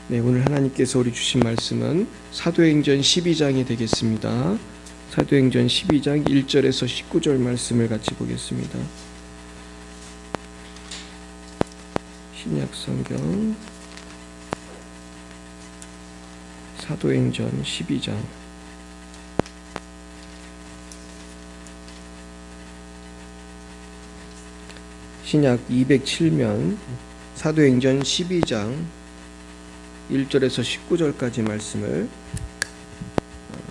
네, 오늘 하나님께서 우리 주신 말씀은 사도행전 12장이 되겠습니다. 사도행전 12장 1절에서 19절 말씀을 같이 보겠습니다. 신약성경 사도행전 12장 신약 207면 사도행전 12장 1절에서 19절까지 말씀을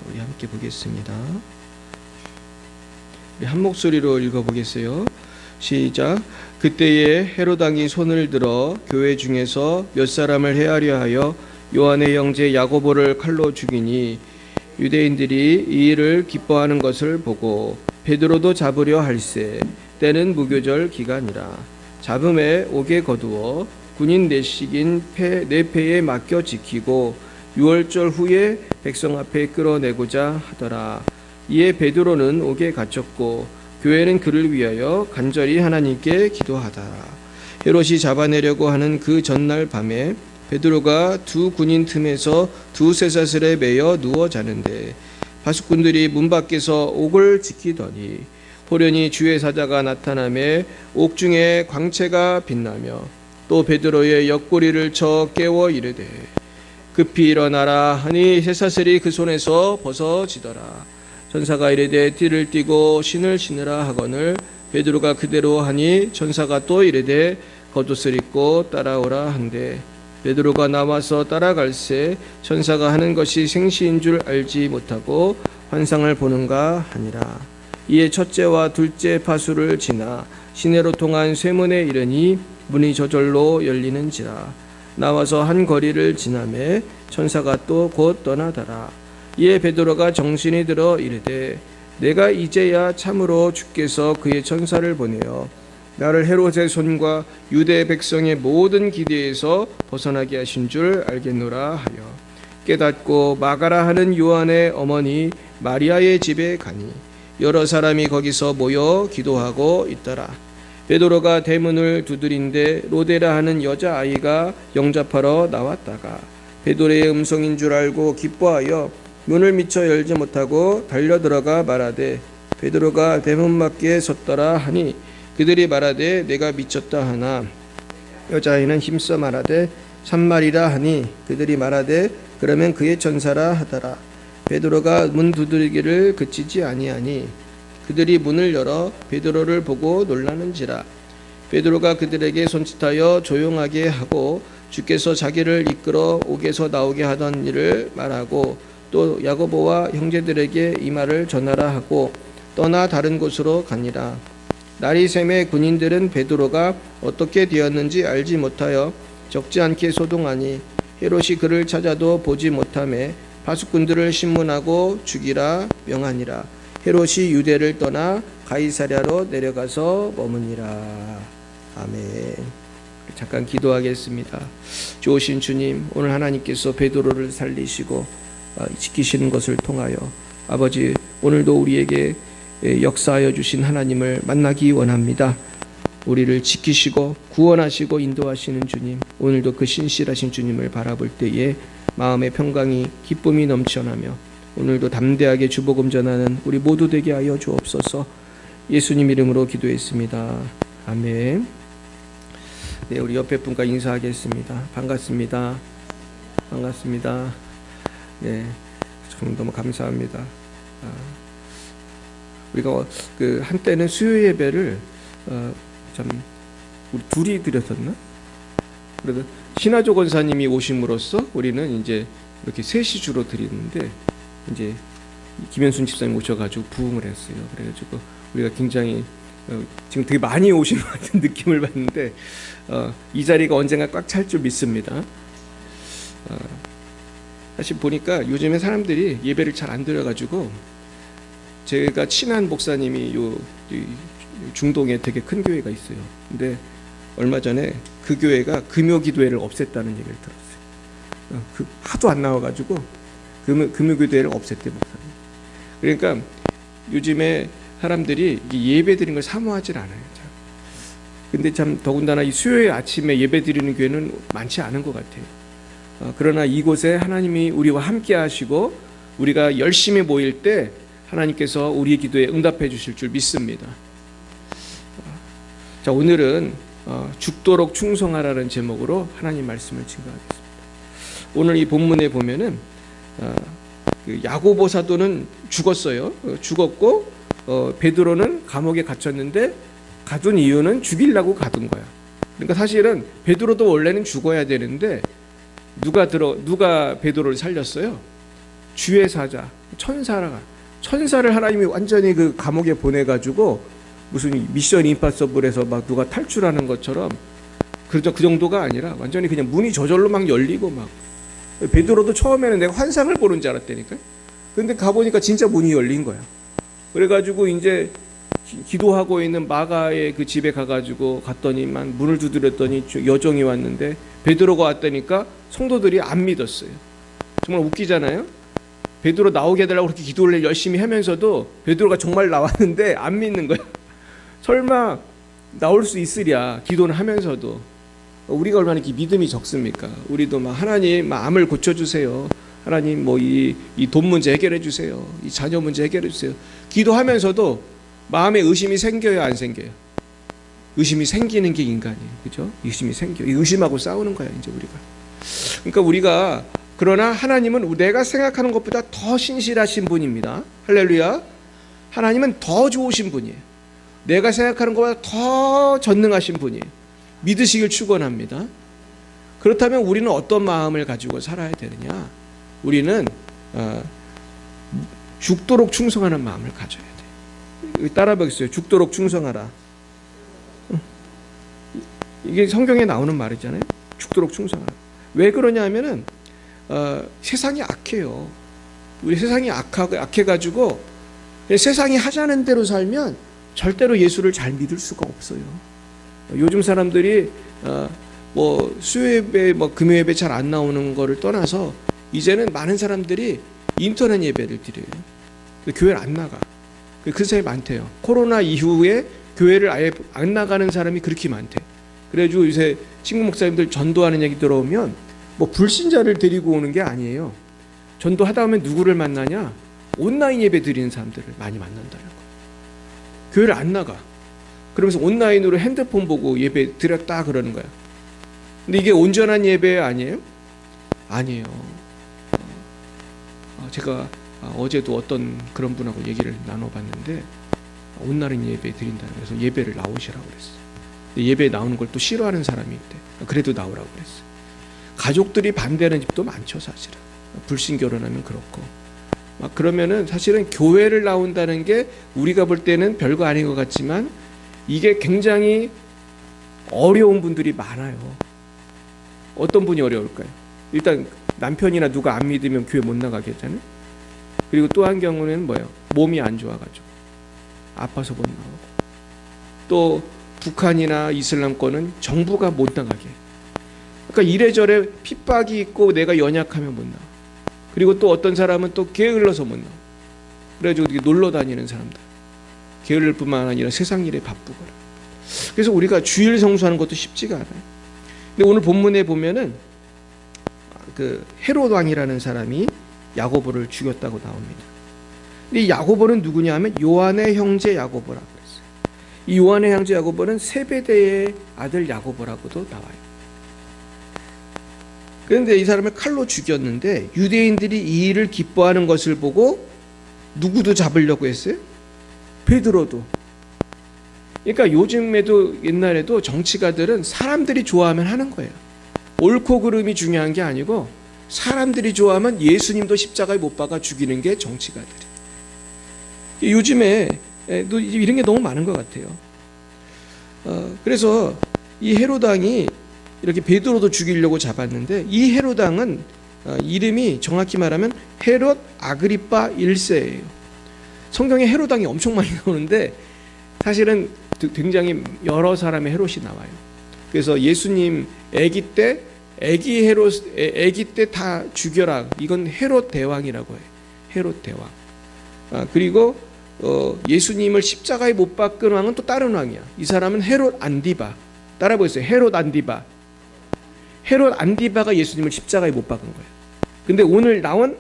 우리 함께 보겠습니다. 우리 한 목소리로 읽어보겠어요. 시작. 그때에 헤롯 왕이 손을 들어 교회 중에서 몇 사람을 해하려 하여 요한의 형제 야고보를 칼로 죽이니 유대인들이 이 일을 기뻐하는 것을 보고 베드로도 잡으려 할세. 때는 무교절 기간이라. 잡음에 옥에 거두어 군인 내식인 네 패에 맡겨 지키고 6월절 후에 백성 앞에 끌어내고자 하더라. 이에 베드로는 옥에 갇혔고 교회는 그를 위하여 간절히 하나님께 기도하더라. 헤롯이 잡아내려고 하는 그 전날 밤에 베드로가 두 군인 틈에서 두 쇠사슬에 매여 누워 자는데 파수꾼들이 문 밖에서 옥을 지키더니 호련히 주의 사자가 나타나매 옥중에 광채가 빛나며 또 베드로의 옆구리를 쳐 깨워 이르되 급히 일어나라 하니 쇠사슬이 그 손에서 벗어지더라. 천사가 이르되 띠를 띠고 신을 신으라 하거늘 베드로가 그대로 하니 천사가 또 이르되 겉옷을 입고 따라오라 한대 베드로가 나와서 따라갈새 천사가 하는 것이 생시인 줄 알지 못하고 환상을 보는가 하니라. 이에 첫째와 둘째 파수를 지나 시내로 통한 쇠문에 이르니 문이 저절로 열리는지라. 나와서 한 거리를 지나매 천사가 또 곧 떠나더라. 이에 베드로가 정신이 들어 이르되 내가 이제야 참으로 주께서 그의 천사를 보내어 나를 헤롯의 손과 유대 백성의 모든 기대에서 벗어나게 하신 줄 알겠노라 하여 깨닫고 마가라 하는 요한의 어머니 마리아의 집에 가니 여러 사람이 거기서 모여 기도하고 있더라. 베드로가 대문을 두드린데 로데라 하는 여자아이가 영접하러 나왔다가 베드로의 음성인 줄 알고 기뻐하여 문을 미처 열지 못하고 달려들어가 말하되 베드로가 대문 밖에 섰더라 하니 그들이 말하되 내가 미쳤다 하나 여자아이는 힘써 말하되 참말이라 하니 그들이 말하되 그러면 그의 천사라 하더라. 베드로가 문 두드리기를 그치지 아니하니 그들이 문을 열어 베드로를 보고 놀라는지라. 베드로가 그들에게 손짓하여 조용하게 하고 주께서 자기를 이끌어 옥에서 나오게 하던 일을 말하고 또 야고보와 형제들에게 이 말을 전하라 하고 떠나 다른 곳으로 가니라. 날이 새매 군인들은 베드로가 어떻게 되었는지 알지 못하여 적지 않게 소동하니 헤롯이 그를 찾아도 보지 못하매 파수꾼들을 신문하고 죽이라 명하니라. 헤롯이 유대를 떠나 가이사랴로 내려가서 머무니라. 아멘. 잠깐 기도하겠습니다. 좋으신 주님, 오늘 하나님께서 베드로를 살리시고 지키시는 것을 통하여 아버지 오늘도 우리에게 역사하여 주신 하나님을 만나기 원합니다. 우리를 지키시고 구원하시고 인도하시는 주님, 오늘도 그 신실하신 주님을 바라볼 때에 마음의 평강이 기쁨이 넘쳐나며 오늘도 담대하게 주복음 전하는 우리 모두 되게 하여 주옵소서. 예수님 이름으로 기도했습니다. 아멘. 네, 우리 옆에 분과 인사하겠습니다. 반갑습니다. 반갑습니다. 네, 참 너무 감사합니다. 우리가 그 한때는 수요 예배를 참 우리 둘이 드렸었나? 그래서 신하조 권사님이 오심으로써 우리는 이제 이렇게 셋이 주로 드리는데 이제 김현순 집사님 오셔가지고 부흥을 했어요. 그래가지고 우리가 굉장히 지금 되게 많이 오시는 것 같은 느낌을 받는데 이 자리가 언젠가 꽉 찰 줄 믿습니다. 사실 보니까 요즘에 사람들이 예배를 잘 안 드려가지고 제가 친한 목사님이 요 중동에 되게 큰 교회가 있어요. 근데 얼마 전에 그 교회가 금요 기도회를 없앴다는 얘기를 들었어요. 하도 안 나와가지고 금요 기도회를 없앴대 목사님. 그러니까 요즘에 사람들이 예배 드리는 걸 사모하질 않아요. 근데 참 더군다나 이 수요일 아침에 예배 드리는 교회는 많지 않은 것 같아요. 그러나 이곳에 하나님이 우리와 함께 하시고 우리가 열심히 모일 때 하나님께서 우리의 기도에 응답해 주실 줄 믿습니다. 자, 오늘은 죽도록 충성하라는 제목으로 하나님 말씀을 증거하겠습니다. 오늘 이 본문에 보면은 그 야고보 사도는 죽었어요. 죽었고 베드로는 감옥에 갇혔는데 가둔 이유는 죽이려고 가둔 거야. 그러니까 사실은 베드로도 원래는 죽어야 되는데 누가 베드로를 살렸어요? 주의 사자 천사를 하나님이 완전히 그 감옥에 보내가지고 무슨 미션 임파서블에서 막 누가 탈출하는 것처럼 그 정도가 아니라 완전히 그냥 문이 저절로 막 열리고 막 베드로도 처음에는 내가 환상을 보는 줄 알았다니까요. 근데 가보니까 진짜 문이 열린 거야. 그래가지고 이제 기도하고 있는 마가의 그 집에 가가지고 갔더니만 문을 두드렸더니 여종이 왔는데 베드로가 왔다니까 성도들이 안 믿었어요. 정말 웃기잖아요. 베드로 나오게 해달라고 그렇게 기도를 열심히 하면서도 베드로가 정말 나왔는데 안 믿는 거야. 설마 나올 수 있으랴 기도는 하면서도. 우리가 얼마나 이렇게 믿음이 적습니까? 우리도 막 하나님 마음을 고쳐주세요. 하나님 뭐 이 돈 문제 해결해 주세요. 이 자녀 문제 해결해 주세요. 기도하면서도 마음에 의심이 생겨요, 안 생겨요? 의심이 생기는 게 인간이에요, 그죠? 의심이 생겨. 이 의심하고 싸우는 거야 이제 우리가. 그러니까 우리가 그러나 하나님은 내가 생각하는 것보다 더 신실하신 분입니다. 할렐루야. 하나님은 더 좋으신 분이에요. 내가 생각하는 것보다 더 전능하신 분이에요. 믿으시길 축원합니다. 그렇다면 우리는 어떤 마음을 가지고 살아야 되느냐? 우리는 죽도록 충성하는 마음을 가져야 돼요. 따라 보겠어요. 죽도록 충성하라. 이게 성경에 나오는 말이잖아요. 죽도록 충성하라. 왜 그러냐 하면은 세상이 악해요. 우리 세상이 악해가지고 세상이 하자는 대로 살면 절대로 예수를 잘 믿을 수가 없어요. 요즘 사람들이 뭐 수요예배, 뭐 금요예배 잘 안 나오는 거를 떠나서 이제는 많은 사람들이 인터넷 예배를 드려요. 교회를 안 나가. 그 사람이 많대요. 코로나 이후에 교회를 아예 안 나가는 사람이 그렇게 많대. 그래가지고 요새 친구 목사님들 전도하는 얘기 들어오면 뭐 불신자를 데리고 오는 게 아니에요. 전도하다 보면 누구를 만나냐? 온라인 예배 드리는 사람들을 많이 만난다는 거예요. 교회를 안 나가. 그러면서 온라인으로 핸드폰 보고 예배 드렸다 그러는 거야. 근데 이게 온전한 예배 아니에요? 아니에요. 제가 어제도 어떤 그런 분하고 얘기를 나눠봤는데 온라인 예배 드린다고 해서 예배를 나오시라고 그랬어요. 근데 예배에 나오는 걸 또 싫어하는 사람이 있대. 그래도 나오라고 그랬어요. 가족들이 반대하는 집도 많죠, 사실은. 불신 결혼하면 그렇고. 막 그러면은 사실은 교회를 나온다는 게 우리가 볼 때는 별거 아닌 것 같지만 이게 굉장히 어려운 분들이 많아요. 어떤 분이 어려울까요? 일단 남편이나 누가 안 믿으면 교회 못 나가게 하잖아요. 그리고 또 한 경우는 뭐예요? 몸이 안 좋아가지고 아파서 못 나오고, 또 북한이나 이슬람권은 정부가 못 나가게. 그러니까 이래저래 핍박이 있고 내가 연약하면 못 나와. 그리고 또 어떤 사람은 또 게을러서 못 나와. 그래가지고 놀러 다니는 사람들, 게을릴 뿐만 아니라 세상 일에 바쁘거라. 그래서 우리가 주일 성수하는 것도 쉽지가 않아요. 근데 오늘 본문에 보면은 그 헤롯 왕이라는 사람이 야고보를 죽였다고 나옵니다. 근데 이 야고보는 누구냐 하면 요한의 형제 야고보라고 그랬어요. 이 요한의 형제 야고보는 세베대의 아들 야고보라고도 나와요. 그런데 이 사람을 칼로 죽였는데 유대인들이 이 일을 기뻐하는 것을 보고 누구도 잡으려고 했어요? 베드로도. 그러니까 요즘에도 옛날에도 정치가들은 사람들이 좋아하면 하는 거예요. 옳고 그름이 중요한 게 아니고 사람들이 좋아하면 예수님도 십자가에 못 박아 죽이는 게 정치가들이에요. 요즘에 이런 게 너무 많은 것 같아요. 그래서 이 헤롯 왕이 이렇게 베드로도 죽이려고 잡았는데 이 헤롯 왕은 이름이 정확히 말하면 헤롯 아그리파 1세예요. 성경에 헤롯 왕이 엄청 많이 나오는데 사실은 굉장히 여러 사람의 헤롯이 나와요. 그래서 예수님 아기 때 다 죽여라. 이건 헤롯 대왕이라고 해요. 헤롯 대왕. 그리고 예수님을 십자가에 못 박은 왕은 또 다른 왕이야. 이 사람은 헤롯 안디바. 따라 보세요. 헤롯 안디바. 헤롯 안디바가 예수님을 십자가에 못 박은 거예요. 근데 오늘 나온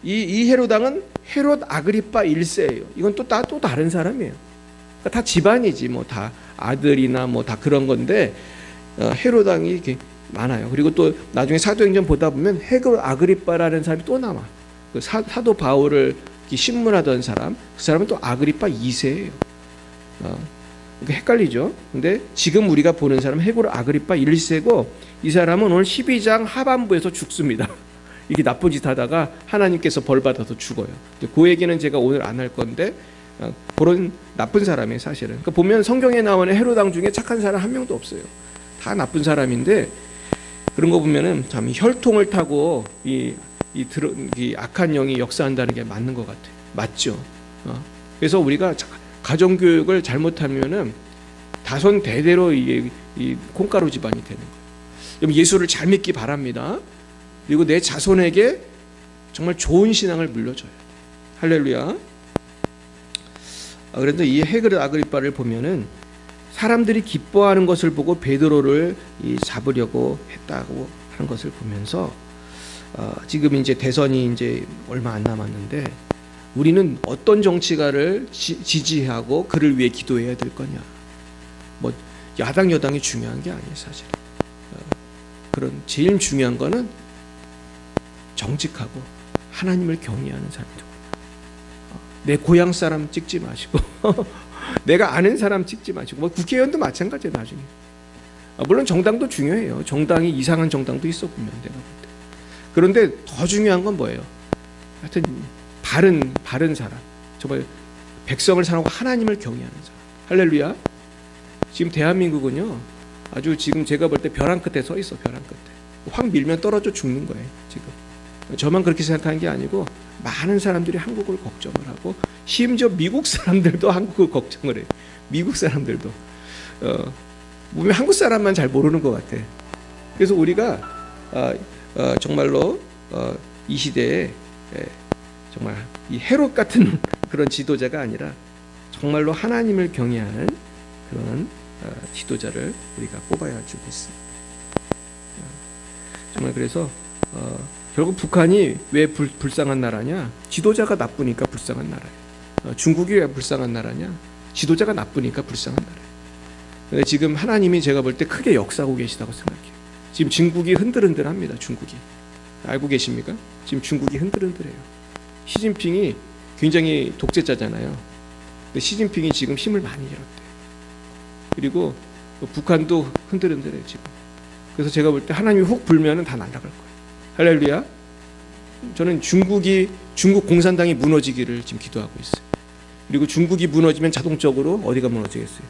이 헤롯 왕은 헤롯 아그리파 1세예요. 이건 또 다른 사람이에요. 그러니까 다 집안이지 뭐 다 아들이나 뭐 다 그런 건데 헤롯 왕이 이렇게 많아요. 그리고 또 나중에 사도행전 보다 보면 헤롯 아그리파라는 사람이 또 남아. 그 사도 바울을 신문하던 사람, 그 사람은 또 아그리파 2세예요. 그러니까 헷갈리죠. 근데 지금 우리가 보는 사람은 헤롯 아그리파 1세고 이 사람은 오늘 12장 하반부에서 죽습니다. 이게 나쁜 짓 하다가 하나님께서 벌 받아서 죽어요. 그 얘기는 제가 오늘 안 할 건데 그런 나쁜 사람이에요, 사실은. 그러니까 보면 성경에 나오는 헤롯 왕 중에 착한 사람 한 명도 없어요. 다 나쁜 사람인데 그런 거 보면은 참 혈통을 타고 이 악한 영이 역사한다는 게 맞는 것 같아요. 맞죠? 그래서 우리가 가정교육을 잘못하면은 다손 대대로 이 콩가루 집안이 되는 거예요. 여러분 예수를 잘 믿기 바랍니다. 그리고 내 자손에게 정말 좋은 신앙을 물려줘요. 할렐루야. 그런데 이 헤롯 아그리파를 보면은 사람들이 기뻐하는 것을 보고 베드로를 잡으려고 했다고 하는 것을 보면서 지금 이제 대선이 이제 얼마 안 남았는데 우리는 어떤 정치가를 지지하고 그를 위해 기도해야 될 거냐? 뭐 야당 여당이 중요한 게 아니에요, 사실. 그런 제일 중요한 거는 정직하고 하나님을 경외하는 사람들. 내 고향 사람 찍지 마시고 내가 아는 사람 찍지 마시고 뭐 국회의원도 마찬가지예요, 나중에. 물론 정당도 중요해요. 정당이 이상한 정당도 있었군요, 내가 볼 때. 그런데 더 중요한 건 뭐예요? 하여튼 바른 사람, 정말 백성을 사랑하고 하나님을 경외하는 사람. 할렐루야. 지금 대한민국은요, 아주 지금 제가 볼 때 벼랑 끝에 서 있어. 벼랑 끝에 확 밀면 떨어져 죽는 거예요. 지금 저만 그렇게 생각하는 게 아니고 많은 사람들이 한국을 걱정을 하고 심지어 미국 사람들도 한국을 걱정을 해요. 미국 사람들도 보면 한국 사람만 잘 모르는 것 같아. 그래서 우리가 정말로 이 시대에 정말 이 헤롯 같은 그런 지도자가 아니라 정말로 하나님을 경외하는 그런 지도자를 우리가 뽑아야 주겠습니다. 정말 그래서 결국 북한이 왜 불쌍한 나라냐? 지도자가 나쁘니까 불쌍한 나라예요. 중국이 왜 불쌍한 나라냐? 지도자가 나쁘니까 불쌍한 나라예요. 근데 지금 하나님이 제가 볼 때 크게 역사하고 계시다고 생각해요. 지금 중국이 흔들흔들합니다. 중국이. 알고 계십니까? 지금 중국이 흔들흔들해요. 시진핑이 굉장히 독재자잖아요. 근데 시진핑이 지금 힘을 많이 잃었대요. 그리고 북한도 흔들흔들해요, 지금. 그래서 제가 볼 때 하나님이 훅 불면은 다 날아갈 거예요. 할렐루야. 저는 중국 공산당이 무너지기를 지금 기도하고 있어요. 그리고 중국이 무너지면 자동적으로 어디가 무너지겠어요?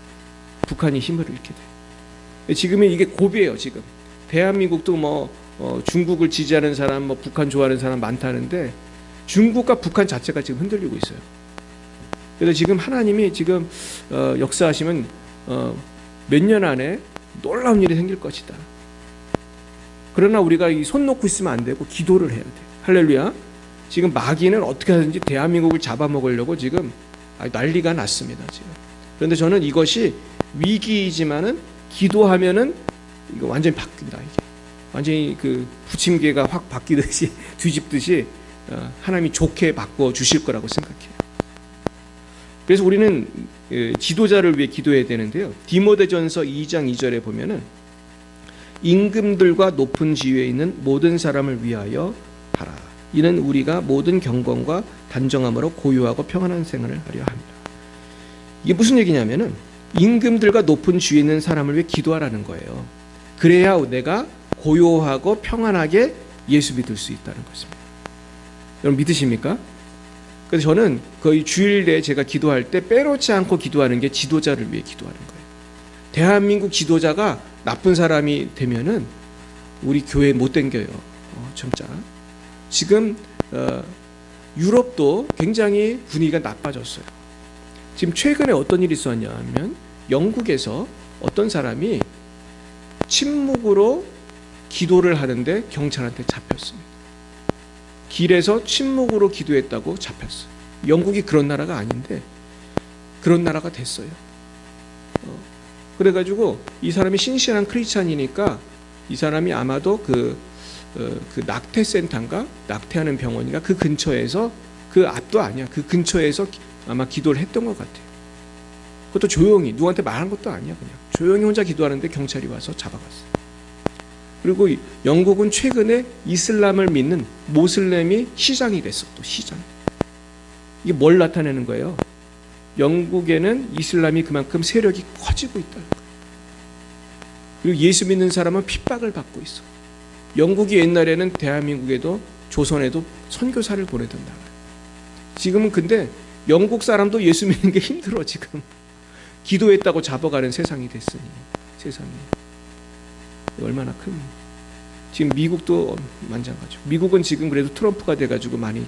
북한이 힘을 잃게 돼요. 지금은 이게 고비예요. 지금 대한민국도 뭐 중국을 지지하는 사람, 뭐 북한 좋아하는 사람 많다는데 중국과 북한 자체가 지금 흔들리고 있어요. 그래서 지금 하나님이 지금 역사하시면 몇 년 안에 놀라운 일이 생길 것이다. 그러나 우리가 손 놓고 있으면 안 되고 기도를 해야 돼요. 할렐루야. 지금 마귀는 어떻게 하든지 대한민국을 잡아먹으려고 지금 난리가 났습니다. 지금. 그런데 저는 이것이 위기이지만은 기도하면은 이거 완전히 바뀐다. 이게 완전히 그 부침개가 확 바뀌듯이 뒤집듯이 하나님이 좋게 바꿔 주실 거라고 생각해요. 그래서 우리는 지도자를 위해 기도해야 되는데요. 디모데전서 2장 2절에 보면은 임금들과 높은 지위에 있는 모든 사람을 위하여 하라. 이는 우리가 모든 경건과 단정함으로 고요하고 평안한 생활을 하려 합니다. 이게 무슨 얘기냐면은 임금들과 높은 지위에 있는 사람을 위해 기도하라는 거예요. 그래야 내가 고요하고 평안하게 예수 믿을 수 있다는 것입니다. 여러분 믿으십니까? 그래서 저는 거의 주일에 제가 기도할 때 빼놓지 않고 기도하는 게 지도자를 위해 기도하는 거예요. 대한민국 지도자가 나쁜 사람이 되면은 우리 교회 못 댕겨요. 진짜. 지금 유럽도 굉장히 분위기가 나빠졌어요. 지금 최근에 어떤 일이 있었냐면 영국에서 어떤 사람이 침묵으로 기도를 하는데 경찰한테 잡혔습니다. 길에서 침묵으로 기도했다고 잡혔어요. 영국이 그런 나라가 아닌데 그런 나라가 됐어요. 그래가지고 이 사람이 신실한 크리스찬이니까 이 사람이 아마도 그 낙태센터인가 낙태하는 병원인가 그 근처에서 그 앞도 아니야. 그 근처에서 아마 기도를 했던 것 같아요. 그것도 조용히 누구한테 말한 것도 아니야. 그냥 조용히 혼자 기도하는데 경찰이 와서 잡아갔어요. 그리고 영국은 최근에 이슬람을 믿는 모슬렘이 시장이 됐어. 또 시장. 이게 뭘 나타내는 거예요? 영국에는 이슬람이 그만큼 세력이 커지고 있다는 거예요. 그리고 예수 믿는 사람은 핍박을 받고 있어. 영국이 옛날에는 대한민국에도 조선에도 선교사를 보내던 나라예요. 지금은 근데 영국 사람도 예수 믿는 게 힘들어. 지금 기도했다고 잡아가는 세상이 됐으니. 세상이 얼마나 큰. 지금 미국도 만장하죠. 미국은 지금 그래도 트럼프가 돼가지고 많이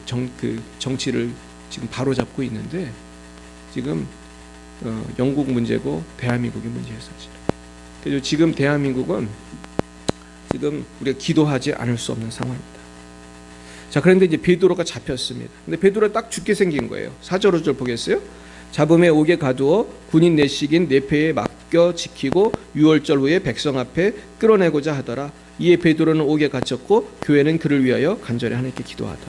정치를 지금 바로 잡고 있는데 지금 영국 문제고 대한민국의 문제예요, 사실. 그래서 지금 대한민국은 지금 우리가 기도하지 않을 수 없는 상황입니다. 자, 그런데 이제 베드로가 잡혔습니다. 근데 베드로가 딱 죽게 생긴 거예요. 4절 5절 보겠어요? 잡음에 옥에 가두어 군인 내식인 네페에 맡겨 지키고 유월절 후에 백성 앞에 끌어내고자 하더라. 이에 베드로는 옥에 갇혔고 교회는 그를 위하여 간절히 하나님께 기도하다.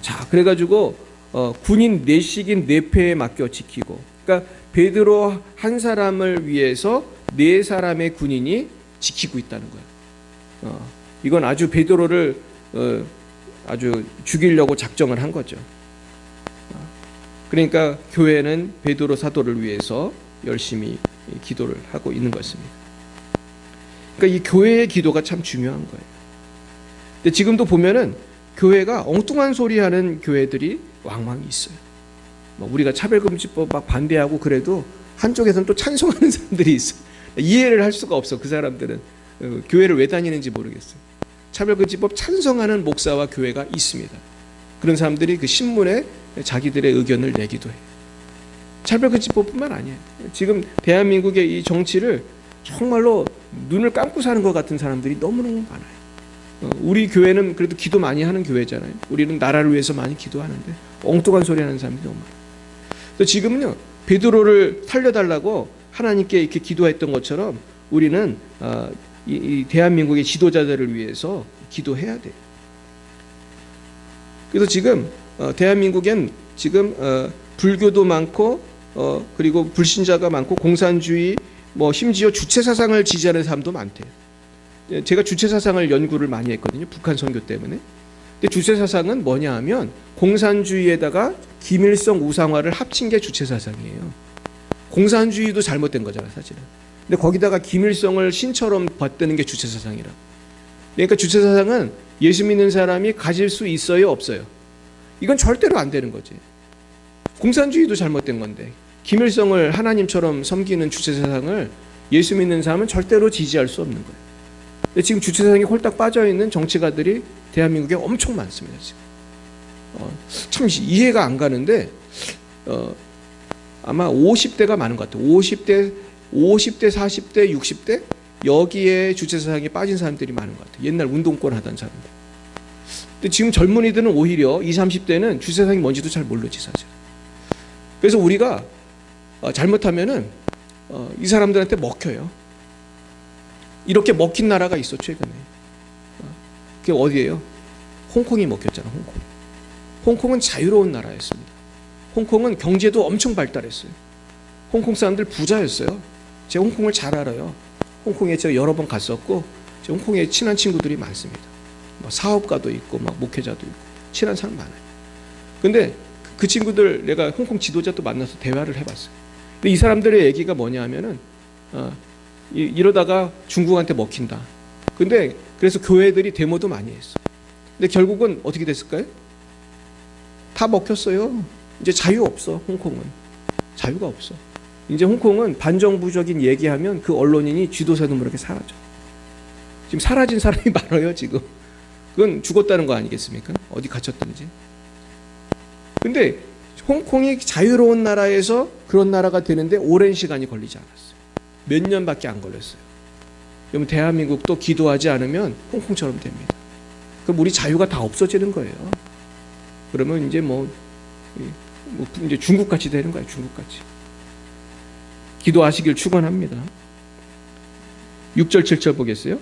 자, 그래가지고 군인 내식인 네페에 맡겨 지키고, 그러니까 베드로 한 사람을 위해서 네 사람의 군인이 지키고 있다는 거예요. 이건 아주 베드로를 아주 죽이려고 작정을 한 거죠. 그러니까 교회는 베드로 사도를 위해서 열심히 기도를 하고 있는 것입니다. 그러니까 이 교회의 기도가 참 중요한 거예요. 근데 지금도 보면은 교회가 엉뚱한 소리 하는 교회들이 왕왕 있어요. 우리가 차별금지법 막 반대하고 그래도 한쪽에서는 또 찬송하는 사람들이 있어. 이해를 할 수가 없어. 그 사람들은 교회를 왜 다니는지 모르겠어요. 차별금지법 찬성하는 목사와 교회가 있습니다. 그런 사람들이 그 신문에 자기들의 의견을 내기도 해요. 차별금지법뿐만 아니에요. 지금 대한민국의 이 정치를 정말로 눈을 감고 사는 것 같은 사람들이 너무너무 많아요. 우리 교회는 그래도 기도 많이 하는 교회잖아요. 우리는 나라를 위해서 많이 기도하는데 엉뚱한 소리 하는 사람들이 너무 많아요. 그래서 지금은요, 베드로를 살려달라고 하나님께 이렇게 기도했던 것처럼 우리는 이 대한민국의 지도자들을 위해서 기도해야 돼요. 그래서 지금 대한민국엔 지금 불교도 많고 그리고 불신자가 많고 공산주의 심지어 주체사상을 지지하는 사람도 많대요. 제가 주체사상을 연구를 많이 했거든요. 북한 선교 때문에. 근데 주체사상은 뭐냐 하면 공산주의에다가 김일성 우상화를 합친 게 주체사상이에요. 공산주의도 잘못된 거잖아요, 사실은. 근데 거기다가 김일성을 신처럼 받드는 게 주체사상이라. 그러니까 주체사상은 예수 믿는 사람이 가질 수 있어요, 없어요? 이건 절대로 안 되는 거지. 공산주의도 잘못된 건데 김일성을 하나님처럼 섬기는 주체사상을 예수 믿는 사람은 절대로 지지할 수 없는 거예요. 근데 지금 주체사상에 홀딱 빠져있는 정치가들이 대한민국에 엄청 많습니다. 지금. 참 이해가 안 가는데 아마 50대가 많은 것 같아요. 50대, 40대, 60대 여기에 주체사상에 빠진 사람들이 많은 것 같아요. 옛날 운동권 하던 사람들. 근데 지금 젊은이들은 오히려 20, 30대는 주체사상이 뭔지도 잘 모르지 사실. 그래서 우리가 잘못하면은 이 사람들한테 먹혀요. 이렇게 먹힌 나라가 있어 최근에. 그게 어디예요? 홍콩이 먹혔잖아. 홍콩은 자유로운 나라였습니다. 홍콩은 경제도 엄청 발달했어요. 홍콩 사람들 부자였어요. 제가 홍콩을 잘 알아요. 홍콩에 제가 여러 번 갔었고 제가 홍콩에 친한 친구들이 많습니다. 사업가도 있고 목회자도 있고 친한 사람 많아요. 근데 그 친구들 내가 홍콩 지도자도 만나서 대화를 해봤어요. 근데 이 사람들의 얘기가 뭐냐 하면은 이러다가 중국한테 먹힌다. 근데 그래서 교회들이 데모도 많이 했어. 근데 결국은 어떻게 됐을까요? 다 먹혔어요. 이제 자유 없어. 홍콩은 자유가 없어. 이제 홍콩은 반정부적인 얘기하면 그 언론인이 쥐도새도 모르게 사라져. 지금 사라진 사람이 많아요. 지금 그건 죽었다는 거 아니겠습니까? 어디 갇혔든지. 근데 홍콩이 자유로운 나라에서 그런 나라가 되는데 오랜 시간이 걸리지 않았어요. 몇 년밖에 안 걸렸어요. 그러면 대한민국도 기도하지 않으면 홍콩처럼 됩니다. 그럼 우리 자유가 다 없어지는 거예요. 그러면 이제 이제 중국같이 되는 거예요. 중국같이. 기도하시길 축원합니다. 6절 7절 보겠어요.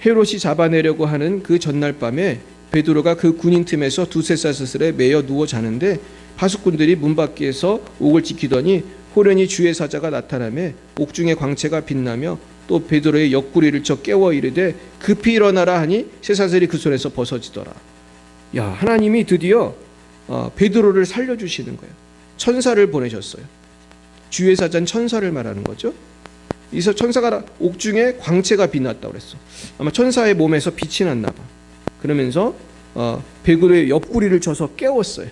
헤롯이 잡아내려고 하는 그 전날 밤에 베드로가 그 군인 틈에서 두세 사슬에 매여 누워 자는데 파수꾼들이 문 밖에서 옥을 지키더니 호련히 주의 사자가 나타나며 옥중의 광채가 빛나며 또 베드로의 옆구리를 쳐 깨워 이르되 급히 일어나라 하니 쇠사슬이 그 손에서 벗어지더라. 야, 하나님이 드디어 베드로를 살려주시는 거예요. 천사를 보내셨어요. 주의 사자는 천사를 말하는 거죠. 이서 천사가 옥중에 광채가 빛났다고 그랬어. 아마 천사의 몸에서 빛이 났나 봐. 그러면서 베드로의 옆구리를 쳐서 깨웠어요.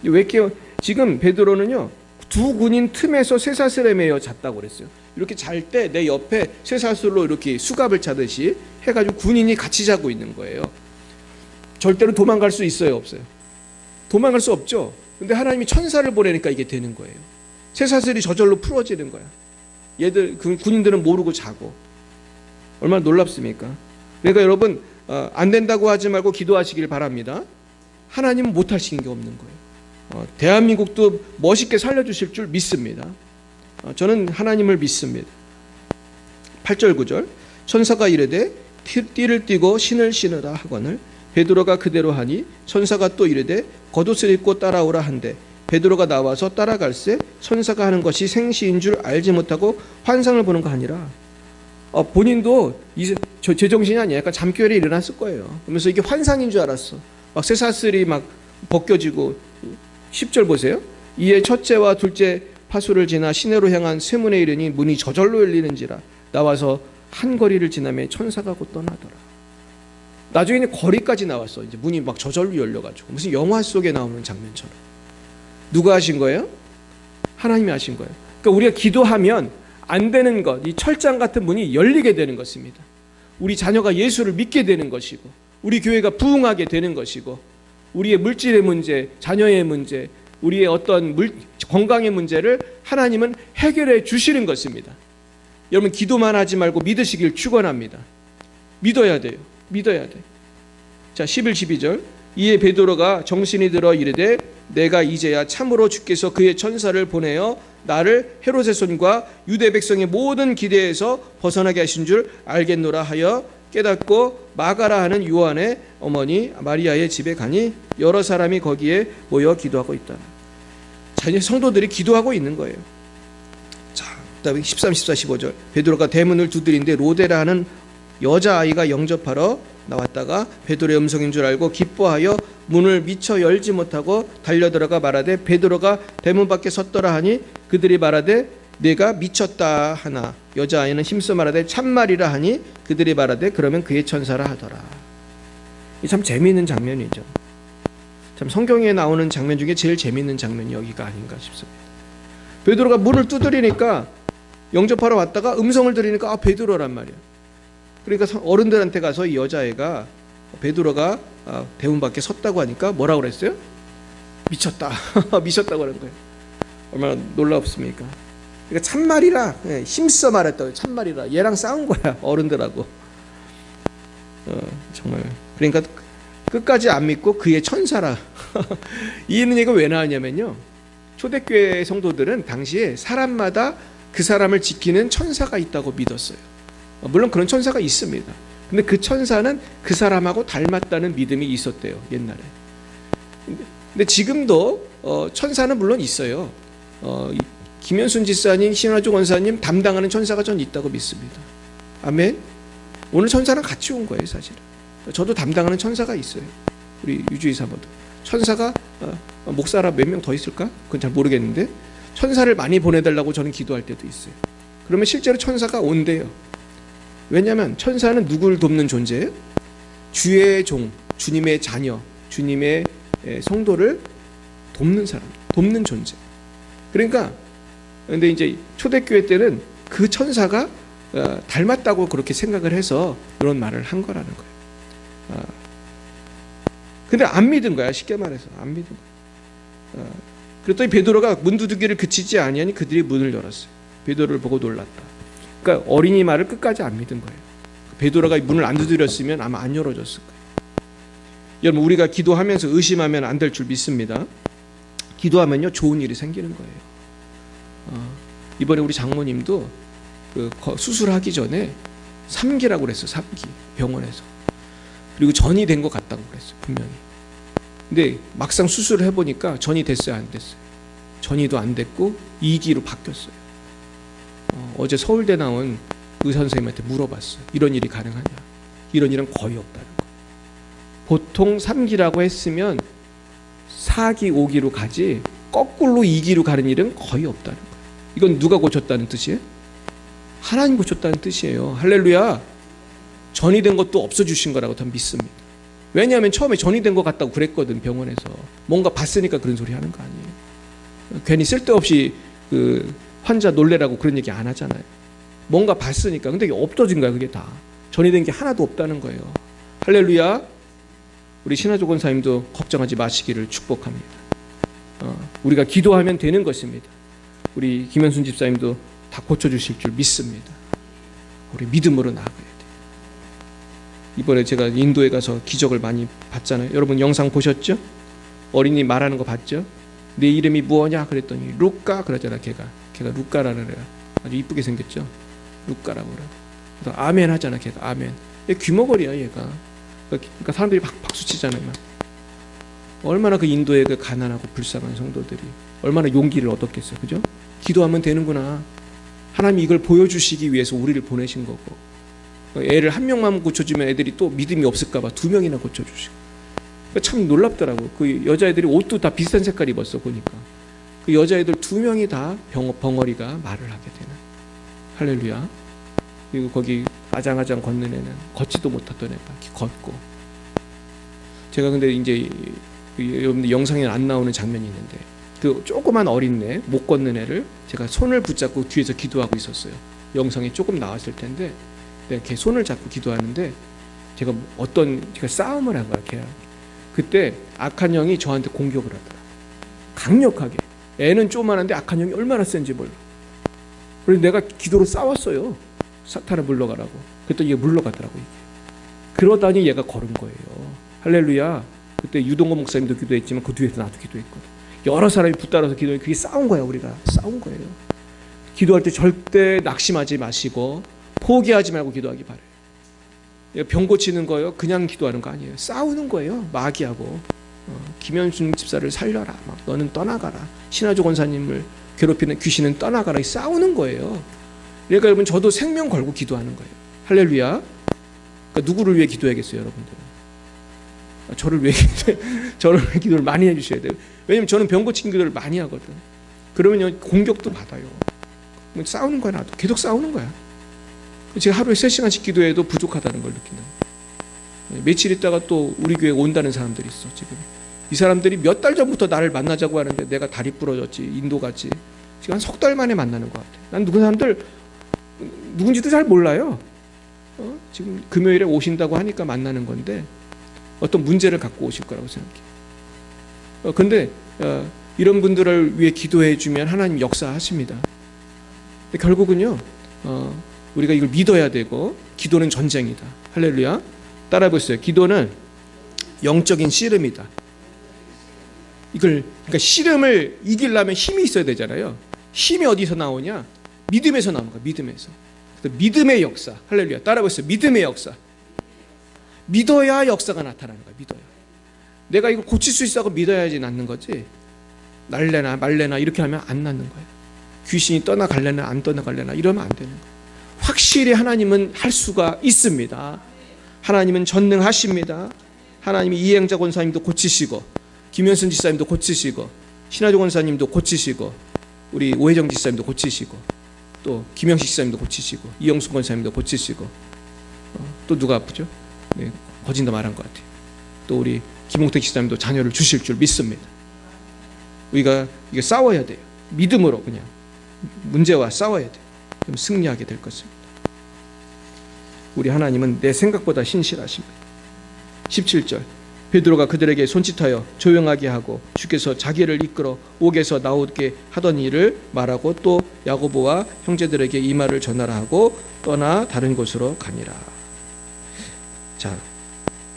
왜 깨워? 지금 베드로는요, 두 군인 틈에서 쇠사슬에 매여 잤다고 그랬어요. 이렇게 잘 때 내 옆에 쇠사슬로 이렇게 수갑을 차듯이 해가지고 군인이 같이 자고 있는 거예요. 절대로 도망갈 수 있어요, 없어요? 도망갈 수 없죠. 근데 하나님이 천사를 보내니까 이게 되는 거예요. 쇠사슬이 저절로 풀어지는 거야. 얘들 군인들은 모르고 자고. 얼마나 놀랍습니까? 그러니까 여러분, 안 된다고 하지 말고 기도하시길 바랍니다. 하나님은 못하시는 게 없는 거예요. 대한민국도 멋있게 살려주실 줄 믿습니다. 저는 하나님을 믿습니다. 8절 9절 천사가 이르되 띠를 띠고 신을 신으라 하거늘 베드로가 그대로 하니 천사가 또 이르되 겉옷을 입고 따라오라 한대 베드로가 나와서 따라갈새 천사가 하는 것이 생시인 줄 알지 못하고 환상을 보는 거 아니라 본인도 제정신이 아니야. 약간 잠결에 일어났을 거예요. 그러면서 이게 환상인 줄 알았어. 막 쇠사슬이 막 벗겨지고 10절 보세요. 이에 첫째와 둘째 파수를 지나 시내로 향한 쇠문에 이르니 문이 저절로 열리는지라 나와서 한 거리를 지나며 천사가 곧 떠나더라. 나중에는 거리까지 나왔어. 이제 문이 막 저절로 열려가지고 무슨 영화 속에 나오는 장면처럼. 누가 하신 거예요? 하나님이 하신 거예요. 그러니까 우리가 기도하면 안 되는 것, 이 철장 같은 문이 열리게 되는 것입니다. 우리 자녀가 예수를 믿게 되는 것이고 우리 교회가 부흥하게 되는 것이고 우리의 물질의 문제, 자녀의 문제, 우리의 어떤 건강의 문제를 하나님은 해결해 주시는 것입니다. 여러분 기도만 하지 말고 믿으시길 축원합니다. 믿어야 돼요. 믿어야 돼. 자, 11, 12절 이에 베드로가 정신이 들어 이르되 내가 이제야 참으로 주께서 그의 천사를 보내어 나를 헤롯의 손과 유대 백성의 모든 기대에서 벗어나게 하신 줄 알겠노라 하여 깨닫고 마가라 하는 요한의 어머니 마리아의 집에 가니 여러 사람이 거기에 모여 기도하고 있다. 자, 이제 성도들이 기도하고 있는 거예요. 자, 그다음에 13, 14, 15절 베드로가 대문을 두드린데 로데라 하는 여자아이가 영접하러 나왔다가 베드로의 음성인 줄 알고 기뻐하여 문을 미처 열지 못하고 달려들어가 말하되 베드로가 대문 밖에 섰더라 하니 그들이 말하되 내가 미쳤다 하나 여자아이는 힘써 말하되 참말이라 하니 그들이 말하되 그러면 그의 천사라 하더라. 이 참 재미있는 장면이죠. 참 성경에 나오는 장면 중에 제일 재미있는 장면이 여기가 아닌가 싶습니다. 베드로가 문을 두드리니까 영접하러 왔다가 음성을 들으니까 베드로란 말이야. 그러니까 어른들한테 가서 이 여자애가 베드로가 대문 밖에 섰다고 하니까 뭐라고 그랬어요? 미쳤다. 미쳤다고 그런 거예요. 얼마나 놀랍습니까? 그러니까 참말이라 힘써 말했다고. 참말이라 얘랑 싸운 거야 어른들하고. 정말 그러니까 끝까지 안 믿고 그의 천사라. 이 얘기가 왜 나왔냐면요, 초대교회 성도들은 당시에 사람마다 그 사람을 지키는 천사가 있다고 믿었어요. 물론 그런 천사가 있습니다. 근데 그 천사는 그 사람하고 닮았다는 믿음이 있었대요, 옛날에. 근데 지금도 천사는 물론 있어요. 김현순 지사님, 신화주 권사님 담당하는 천사가 전 있다고 믿습니다. 아멘. 오늘 천사랑 같이 온 거예요, 사실은. 저도 담당하는 천사가 있어요. 우리 유주희 사모도. 천사가 목사라 몇 명 더 있을까? 그건 잘 모르겠는데 천사를 많이 보내달라고 저는 기도할 때도 있어요. 그러면 실제로 천사가 온대요. 왜냐하면 천사는 누구를 돕는 존재예요? 주의 종, 주님의 자녀, 주님의 성도를 돕는 사람, 돕는 존재. 그러니까 근데 이제 초대교회 때는 그 천사가 닮았다고 그렇게 생각을 해서 그런 말을 한 거라는 거예요. 근데 안 믿은 거야, 쉽게 말해서 안 믿은 거야. 그랬더니 베드로가 문 두드기를 그치지 아니하니 그들이 문을 열었어요. 베드로를 보고 놀랐다. 그러니까 어린이 말을 끝까지 안 믿은 거예요. 베드로가 문을 안 두드렸으면 아마 안 열어줬을 거예요. 여러분 우리가 기도하면서 의심하면 안 될 줄 믿습니다. 기도하면요 좋은 일이 생기는 거예요. 이번에 우리 장모님도 수술하기 전에 3기라고 그랬어. 3기 병원에서. 그리고 전이 된 것 같다고 그랬어 분명히. 근데 막상 수술을 해보니까 전이 됐어요 안 됐어요? 전이도 안 됐고 2기로 바뀌었어요. 어제 서울대 나온 의사 선생님한테 물어봤어요. 이런 일이 가능하냐? 이런 일은 거의 없다는 거. 보통 3기라고 했으면 4기, 5기로 가지 거꾸로 2기로 가는 일은 거의 없다는 거예요. 이건 누가 고쳤다는 뜻이에요? 하나님 고쳤다는 뜻이에요. 할렐루야. 전이 된 것도 없어주신 거라고 더 믿습니다. 왜냐하면 처음에 전이 된 것 같다고 그랬거든 병원에서. 뭔가 봤으니까 그런 소리 하는 거 아니에요. 괜히 쓸데없이 그 환자 놀래라고 그런 얘기 안 하잖아요. 뭔가 봤으니까. 근데 없어진 거야 그게 다. 전이 된 게 하나도 없다는 거예요. 할렐루야. 우리 신하조 권사님도 걱정하지 마시기를 축복합니다. 우리가 기도하면 되는 것입니다. 우리 김현순 집사님도 다 고쳐주실 줄 믿습니다. 우리 믿음으로 나아가야 돼요. 이번에 제가 인도에 가서 기적을 많이 봤잖아요. 여러분 영상 보셨죠? 어린이 말하는 거 봤죠? 내 이름이 무엇냐 그랬더니 루카 그러잖아. 걔가 루카라는 애가 아주 이쁘게 생겼죠. 루카라고 그래. 그래서 아멘 하잖아. 걔가 아멘. 얘 귀머거리야 얘가. 그러니까 사람들이 막 박수 치잖아요. 막. 얼마나 그 인도의 그 가난하고 불쌍한 성도들이 얼마나 용기를 얻었겠어요. 그죠? 기도하면 되는구나. 하나님이 이걸 보여주시기 위해서 우리를 보내신 거고, 애를 한 명만 고쳐주면 애들이 또 믿음이 없을까봐 2명이나 고쳐주시고. 참 놀랍더라고. 그 여자애들이 옷도 다 비슷한 색깔 입었어 보니까. 그 여자애들 2명이 다 벙어리가 말을 하게 되는. 할렐루야. 그리고 거기 아장아장 걷는 애는 걷지도 못했던 애가 걷고. 제가 근데 이제 여러분들 영상에 안 나오는 장면이 있는데 그 조그만 어린 애, 못 걷는 애를 제가 손을 붙잡고 뒤에서 기도하고 있었어요. 영상에 조금 나왔을 텐데 내가 걔 손을 잡고 기도하는데 제가 싸움을 한 거야 걔랑. 그때 악한 영이 저한테 공격을 하더라. 강력하게. 애는 조그만한데 악한 영이 얼마나 센지 몰라. 그래서 내가 기도로 싸웠어요. 사탄을 물러가라고. 그랬더니 얘 물러가더라고 이게. 그러다니 얘가 걸은 거예요. 할렐루야. 그때 유동호 목사님도 기도했지만 그 뒤에서 나도 기도했거든. 여러 사람이 붙들어서 기도해. 그게 싸운 거야. 우리가 싸운 거예요. 기도할 때 절대 낙심하지 마시고 포기하지 말고 기도하기 바래요. 병 고치는 거예요. 그냥 기도하는 거 아니에요. 싸우는 거예요. 마귀하고. 김현순 집사를 살려라. 막 너는 떠나가라. 신하조 권사님을 괴롭히는 귀신은 떠나가라. 싸우는 거예요. 그러니까 여러분 저도 생명 걸고 기도하는 거예요. 할렐루야. 그러니까 누구를 위해 기도해야겠어요, 여러분들은? 저를 위해 기도를 많이 해주셔야 돼요. 왜냐면 저는 병 고친 기도를 많이 하거든. 그러면 공격도 받아요. 싸우는 거야 나도. 계속 싸우는 거야. 제가 하루에 3시간씩 기도해도 부족하다는 걸 느낀다. 며칠 있다가 또 우리 교회에 온다는 사람들이 있어 지금. 이 사람들이 몇 달 전부터 나를 만나자고 하는데 내가 다리 부러졌지 인도 갔지. 지금 한 석 달 만에 만나는 것 같아. 난 그 사람들 누군지도 잘 몰라요. 지금 금요일에 오신다고 하니까 만나는 건데 어떤 문제를 갖고 오실 거라고 생각해요. 그런데 이런 분들을 위해 기도해 주면 하나님 역사하십니다. 근데 결국은요 우리가 이걸 믿어야 되고 기도는 전쟁이다. 할렐루야. 따라해 보세요. 기도는 영적인 씨름이다. 그러니까 씨름을 이기려면 힘이 있어야 되잖아요. 힘이 어디서 나오냐? 믿음에서 나오는 거야. 믿음에서. 믿음의 역사. 할렐루야. 따라해 보세요. 믿음의 역사. 믿어야 역사가 나타나는 거야. 믿어야. 내가 이걸 고칠 수 있어 하고 믿어야지 낫는 거지. 날래나 말래나 이렇게 하면 안 낫는 거야. 귀신이 떠나갈래나 안 떠나갈래나 이러면 안 되는 거야. 확실히 하나님은 할 수가 있습니다. 하나님은 전능하십니다. 하나님이 이행자 권사님도 고치시고 김현순 지사님도 고치시고 신하조 권사님도 고치시고 우리 오혜정 지사님도 고치시고 또 김영식 지사님도 고치시고 이영숙 권사님도 고치시고 또 누가 아프죠? 네, 거진다 말한 것 같아요. 또 우리 김홍택 지사님도 자녀를 주실 줄 믿습니다. 우리가 이게 싸워야 돼요. 믿음으로 그냥 문제와 싸워야 돼요. 그럼 승리하게 될 것입니다. 우리 하나님은 내 생각보다 신실하십니다. 17절 베드로가 그들에게 손짓하여 조용하게 하고 주께서 자기를 이끌어 옥에서 나오게 하던 일을 말하고 또 야고보와 형제들에게 이 말을 전하라 하고 떠나 다른 곳으로 가니라. 자,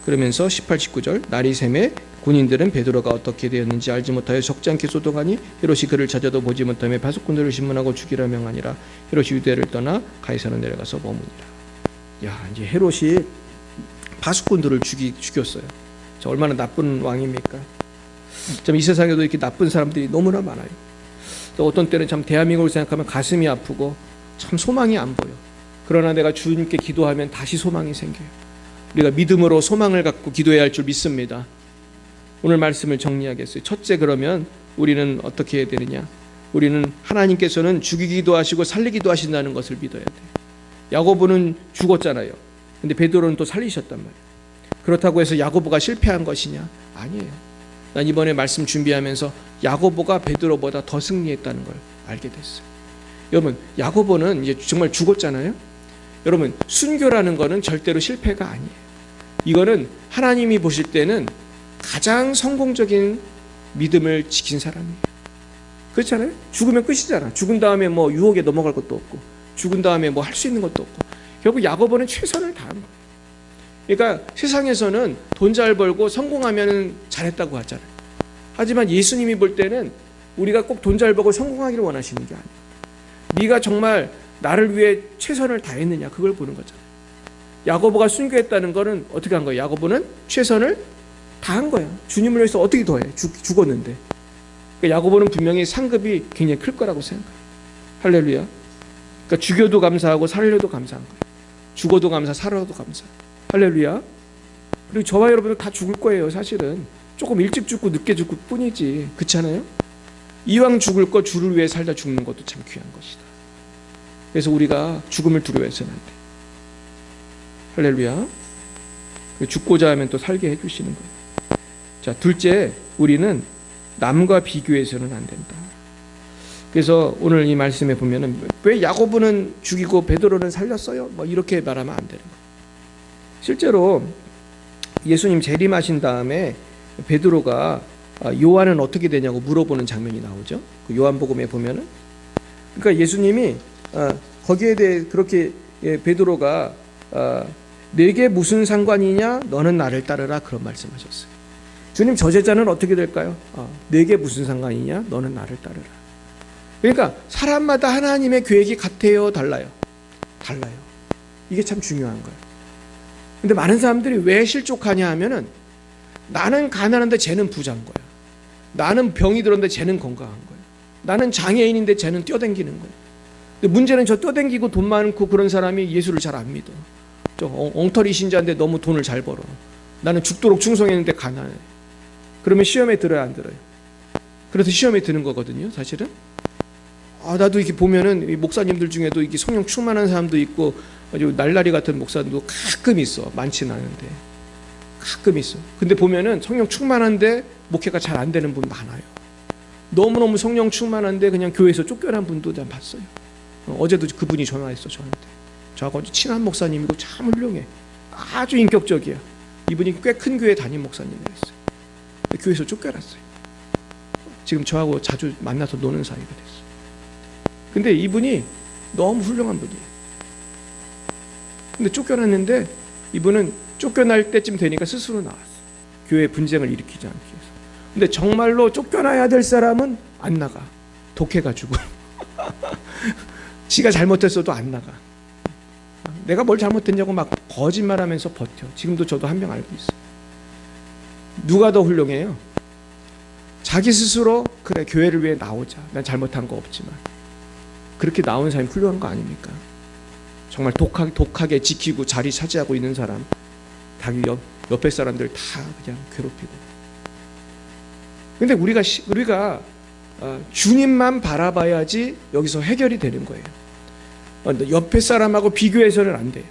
그러면서 18, 19절 날이 새매 군인들은 베드로가 어떻게 되었는지 알지 못하여 적지 않게 소동하니 헤롯이 그를 찾아도 보지 못하며 파수꾼들을 신문하고 죽이라 명하니라. 헤롯이 유대를 떠나 가이사로 내려가서 머무니라. 야, 이제 헤롯이 파수꾼들을 죽였어요. 저 얼마나 나쁜 왕입니까? 참 이 세상에도 이렇게 나쁜 사람들이 너무나 많아요. 또 어떤 때는 참 대한민국을 생각하면 가슴이 아프고 참 소망이 안 보여. 그러나 내가 주님께 기도하면 다시 소망이 생겨요. 우리가 믿음으로 소망을 갖고 기도해야 할 줄 믿습니다. 오늘 말씀을 정리하겠어요. 첫째, 그러면 우리는 어떻게 해야 되느냐? 우리는 하나님께서는 죽이기도 하시고 살리기도 하신다는 것을 믿어야 돼요. 야고보는 죽었잖아요. 근데 베드로는 또 살리셨단 말이에요. 그렇다고 해서 야고보가 실패한 것이냐? 아니에요. 난 이번에 말씀 준비하면서 야고보가 베드로보다 더 승리했다는 걸 알게 됐어요. 여러분, 야고보는 이제 정말 죽었잖아요. 여러분, 순교라는 거는 절대로 실패가 아니에요. 이거는 하나님이 보실 때는 가장 성공적인 믿음을 지킨 사람이에요. 그렇잖아요? 죽으면 끝이잖아. 죽은 다음에 뭐 유혹에 넘어갈 것도 없고, 죽은 다음에 뭐 할 수 있는 것도 없고, 결국 야고보는 최선을 다한 거예요. 그러니까 세상에서는 돈 잘 벌고 성공하면 잘했다고 하잖아요. 하지만 예수님이 볼 때는 우리가 꼭 돈 잘 벌고 성공하기를 원하시는 게 아니에요. 네가 정말 나를 위해 최선을 다했느냐, 그걸 보는 거잖아요. 야고보가 순교했다는 거는 어떻게 한 거예요? 야고보는 최선을 다한 거야. 주님을 위해서 어떻게 더해? 죽었는데. 그러니까 야고보는 분명히 상급이 굉장히 클 거라고 생각해요. 할렐루야. 그러니까 죽여도 감사하고 살려도 감사한 거예요. 죽어도 감사, 살아도 감사. 할렐루야. 그리고 저와 여러분도 다 죽을 거예요. 사실은 조금 일찍 죽고 늦게 죽을 뿐이지. 그렇잖아요? 이왕 죽을 거 주를 위해 살다 죽는 것도 참 귀한 것이다. 그래서 우리가 죽음을 두려워해서는 안 돼. 할렐루야. 죽고자 하면 또 살게 해주시는 거예요. 자, 둘째, 우리는 남과 비교해서는 안 된다. 그래서 오늘 이 말씀에 보면은 왜 야고보는 죽이고 베드로는 살렸어요? 뭐 이렇게 말하면 안 되는 거예요. 실제로 예수님 재림하신 다음에 베드로가 요한은 어떻게 되냐고 물어보는 장면이 나오죠. 그 요한복음에 보면은, 그러니까 예수님이 거기에 대해 그렇게 베드로가 내게 무슨 상관이냐? 너는 나를 따르라, 그런 말씀하셨어요. 주님, 저 제자는 어떻게 될까요? 내게 무슨 상관이냐? 너는 나를 따르라. 그러니까 사람마다 하나님의 계획이 같아요, 달라요? 달라요. 이게 참 중요한 거예요. 근데 많은 사람들이 왜 실족하냐 하면은, 나는 가난한데 쟤는 부자인 거야. 나는 병이 들었는데 쟤는 건강한 거야. 나는 장애인인데 쟤는 뛰어댕기는 거야. 근데 문제는 저 뛰어댕기고 돈 많고 그런 사람이 예수를 잘 안 믿어. 저 엉터리 신자인데 너무 돈을 잘 벌어. 나는 죽도록 충성했는데 가난해. 그러면 시험에 들어야 안 들어요? 그래서 시험에 드는 거거든요, 사실은. 나도 이렇게 보면은 이 목사님들 중에도 이렇게 성령 충만한 사람도 있고 아주 날라리 같은 목사도 가끔 있어. 많지는 않은데 가끔 있어. 근데 보면은 성령 충만한데 목회가 잘 안 되는 분 많아요. 너무너무 성령 충만한데 그냥 교회에서 쫓겨난 분도 난 봤어요. 어제도 그분이 전화했어, 저한테. 저하고 아주 친한 목사님이고 참 훌륭해. 아주 인격적이야. 이분이 꽤 큰 교회 담임 목사님이었어요. 교회에서 쫓겨났어요. 지금 저하고 자주 만나서 노는 사이가 됐어요. 근데 이분이 너무 훌륭한 분이에요. 근데 쫓겨났는데 이분은 쫓겨날 때쯤 되니까 스스로 나왔어. 교회 분쟁을 일으키지 않기 위해서. 근데 정말로 쫓겨나야 될 사람은 안 나가. 독해가지고. 지가 잘못했어도 안 나가. 내가 뭘 잘못했냐고 막 거짓말하면서 버텨. 지금도 저도 한 명 알고 있어요. 누가 더 훌륭해요? 자기 스스로 그래, 교회를 위해 나오자. 난 잘못한 거 없지만. 그렇게 나온 사람이 훌륭한 거 아닙니까? 정말 독하게 지키고 자리 차지하고 있는 사람, 자기 옆에 사람들 다 그냥 괴롭히고. 근데 우리가 주님만 바라봐야지 여기서 해결이 되는 거예요. 옆에 사람하고 비교해서는 안 돼요.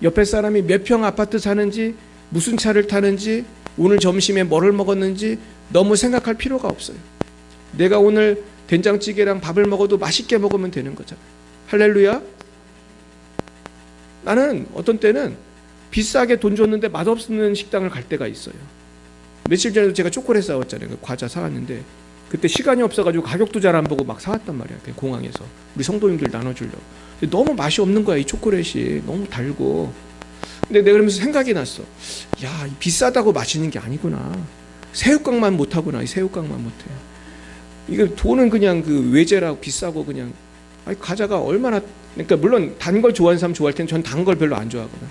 옆에 사람이 몇 평 아파트 사는지, 무슨 차를 타는지, 오늘 점심에 뭐를 먹었는지 너무 생각할 필요가 없어요. 내가 오늘 된장찌개랑 밥을 먹어도 맛있게 먹으면 되는 거잖아요. 할렐루야. 나는 어떤 때는 비싸게 돈 줬는데 맛없는 식당을 갈 때가 있어요. 며칠 전에도 제가 초콜릿 사왔잖아요. 과자 사왔는데 그때 시간이 없어가지고 가격도 잘 안 보고 막 사왔단 말이야. 공항에서 우리 성도님들 나눠주려고. 근데 너무 맛이 없는 거야. 이 초콜릿이 너무 달고. 근데 내가 그러면서 생각이 났어. 야, 비싸다고 맛있는 게 아니구나. 새우깡만 못하구나. 이 새우깡만 못해. 이거 돈은 그냥 그 외제라고 비싸고 그냥. 아니, 과자가 얼마나 그러니까 물론 단 걸 좋아하는 사람 좋아할 텐데 전 단 걸 별로 안 좋아하거든.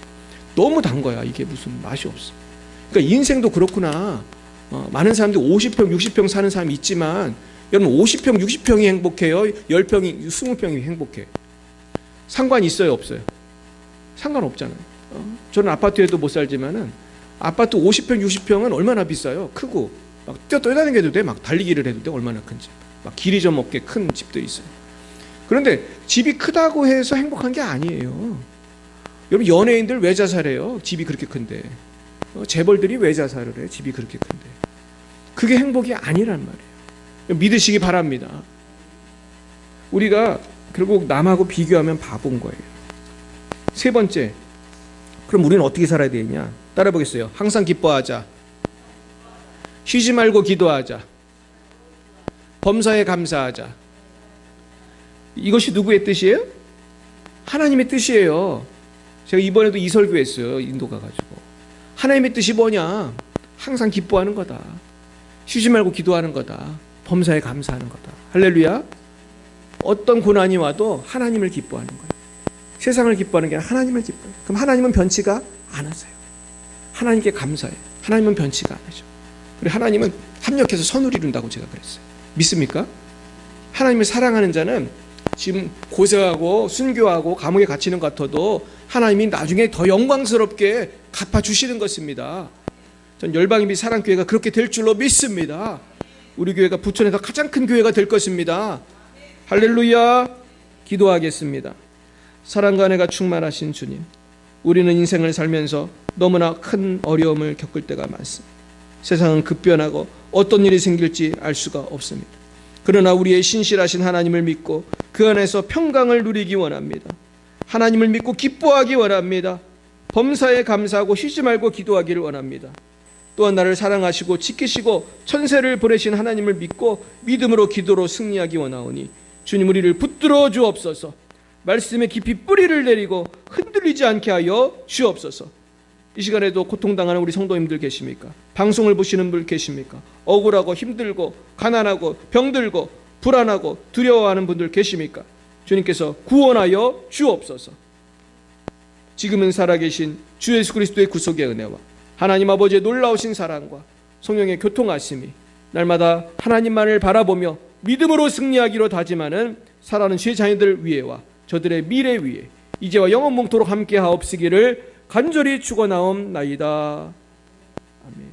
너무 단 거야. 이게 무슨 맛이 없어. 그러니까 인생도 그렇구나. 많은 사람들이 50평, 60평 사는 사람이 있지만 여러분 50평, 60평이 행복해요? 10평이, 20평이 행복해요? 상관이 있어요, 없어요? 상관없잖아요. 저는 아파트에도 못 살지만은 아파트 50평, 60평은 얼마나 비싸요? 크고 막 뛰어다니게 돼. 막 달리기를 해도 돼. 얼마나 큰지. 막 길이 좀 없게 큰 집들이 있어요. 그런데 집이 크다고 해서 행복한 게 아니에요. 여러분 연예인들 왜 자살해요? 집이 그렇게 큰데. 재벌들이 왜 자살을 해? 집이 그렇게 큰데. 그게 행복이 아니란 말이에요. 믿으시기 바랍니다. 우리가 결국 남하고 비교하면 바본 거예요. 세 번째, 그럼 우리는 어떻게 살아야 되냐? 따라 보겠어요. 항상 기뻐하자. 쉬지 말고 기도하자. 범사에 감사하자. 이것이 누구의 뜻이에요? 하나님의 뜻이에요. 제가 이번에도 이 설교했어요. 인도 가가지고. 하나님의 뜻이 뭐냐? 항상 기뻐하는 거다. 쉬지 말고 기도하는 거다. 범사에 감사하는 거다. 할렐루야. 어떤 고난이 와도 하나님을 기뻐하는 거예요. 세상을 기뻐하는 게 아니라 하나님을 기뻐해요. 그럼 하나님은 변치가 않으세요. 하나님께 감사해요. 하나님은 변치가 않으셔. 그리고 하나님은 합력해서 선을 이룬다고 제가 그랬어요. 믿습니까? 하나님을 사랑하는 자는 지금 고생하고 순교하고 감옥에 갇히는 것 같아도 하나님이 나중에 더 영광스럽게 갚아주시는 것입니다. 전 열방인비 사랑교회가 그렇게 될 줄로 믿습니다. 우리 교회가 부천에서 가장 큰 교회가 될 것입니다. 할렐루야. 기도하겠습니다. 사랑과 은혜가 충만하신 주님, 우리는 인생을 살면서 너무나 큰 어려움을 겪을 때가 많습니다. 세상은 급변하고 어떤 일이 생길지 알 수가 없습니다. 그러나 우리의 신실하신 하나님을 믿고 그 안에서 평강을 누리기 원합니다. 하나님을 믿고 기뻐하기 원합니다. 범사에 감사하고 쉬지 말고 기도하기를 원합니다. 또한 나를 사랑하시고 지키시고 천세를 보내신 하나님을 믿고 믿음으로 기도로 승리하기 원하오니 주님 우리를 붙들어 주옵소서. 말씀에 깊이 뿌리를 내리고 흔들리지 않게 하여 주옵소서. 이 시간에도 고통당하는 우리 성도님들 계십니까? 방송을 보시는 분 계십니까? 억울하고 힘들고 가난하고 병들고 불안하고 두려워하는 분들 계십니까? 주님께서 구원하여 주옵소서. 지금은 살아계신 주 예수 그리스도의 구속의 은혜와 하나님 아버지의 놀라우신 사랑과 성령의 교통하심이 날마다 하나님만을 바라보며 믿음으로 승리하기로 다짐하는 사랑하는 주의 자녀들 위에와 저들의 미래 위에 이제와 영원몽토록 함께 하옵시기를 간절히 축원하옵나이다. 아멘.